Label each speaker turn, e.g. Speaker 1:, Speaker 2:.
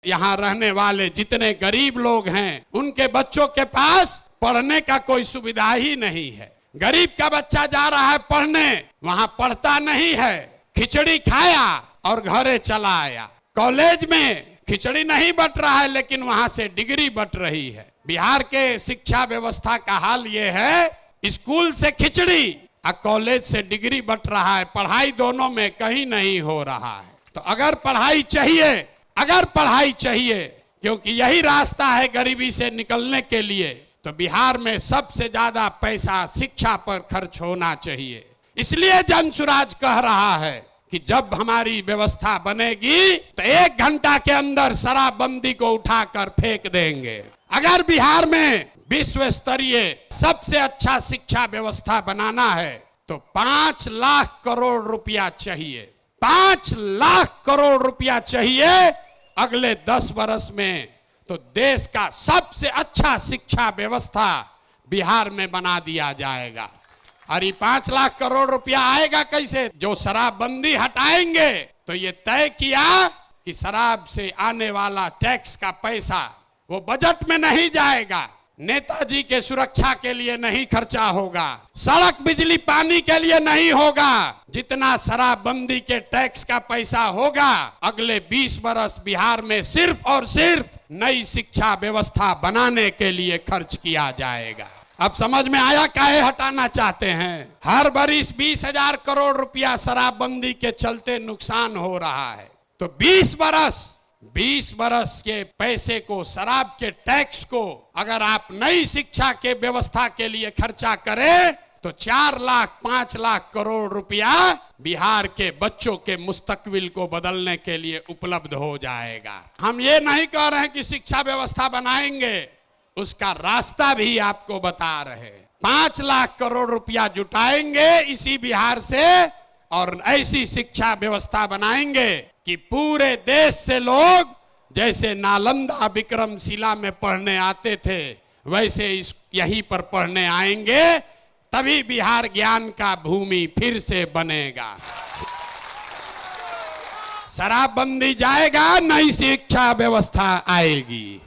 Speaker 1: यहाँ रहने वाले जितने गरीब लोग हैं उनके बच्चों के पास पढ़ने का कोई सुविधा ही नहीं है। गरीब का बच्चा जा रहा है पढ़ने, वहाँ पढ़ता नहीं है, खिचड़ी खाया और घरे चला आया। कॉलेज में खिचड़ी नहीं बट रहा है लेकिन वहाँ से डिग्री बट रही है। बिहार के शिक्षा व्यवस्था का हाल ये है, स्कूल से खिचड़ी और कॉलेज से डिग्री बट रहा है, पढ़ाई दोनों में कहीं नहीं हो रहा है। तो अगर पढ़ाई चाहिए क्योंकि यही रास्ता है गरीबी से निकलने के लिए, तो बिहार में सबसे ज्यादा पैसा शिक्षा पर खर्च होना चाहिए। इसलिए जनसुराज कह रहा है कि जब हमारी व्यवस्था बनेगी तो 1 घंटा के अंदर शराबबंदी को उठाकर फेंक देंगे। अगर बिहार में विश्व स्तरीय सबसे अच्छा शिक्षा व्यवस्था बनाना है तो 5 लाख करोड़ रुपया चाहिए। 5 लाख करोड़ रुपया चाहिए अगले 10 वर्ष में, तो देश का सबसे अच्छा शिक्षा व्यवस्था बिहार में बना दिया जाएगा। और ये 5 लाख करोड़ रुपया आएगा कैसे? जो शराबबंदी हटाएंगे तो ये तय किया कि शराब से आने वाला टैक्स का पैसा वो बजट में नहीं जाएगा, नेताजी के सुरक्षा के लिए नहीं खर्चा होगा, सड़क बिजली पानी के लिए नहीं होगा। जितना शराबबंदी के टैक्स का पैसा होगा अगले 20 वर्ष बिहार में सिर्फ और सिर्फ नई शिक्षा व्यवस्था बनाने के लिए खर्च किया जाएगा। अब समझ में आया काहे हटाना चाहते हैं? हर बरिस 20,000 करोड़ रुपया शराबबंदी के चलते नुकसान हो रहा है, तो 20 बरस के पैसे को, शराब के टैक्स को अगर आप नई शिक्षा के व्यवस्था के लिए खर्चा करें तो 4 लाख 5 लाख करोड़ रुपया बिहार के बच्चों के मुस्तकबिल को बदलने के लिए उपलब्ध हो जाएगा। हम ये नहीं कह रहे हैं कि शिक्षा व्यवस्था बनाएंगे, उसका रास्ता भी आपको बता रहे। 5 लाख करोड़ रुपया जुटाएंगे इसी बिहार से और ऐसी शिक्षा व्यवस्था बनाएंगे कि पूरे देश से लोग जैसे नालंदा विक्रमशिला में पढ़ने आते थे वैसे यहीं पर पढ़ने आएंगे, तभी बिहार ज्ञान का भूमि फिर से बनेगा। शराबबंदी जाएगा, नई शिक्षा व्यवस्था आएगी।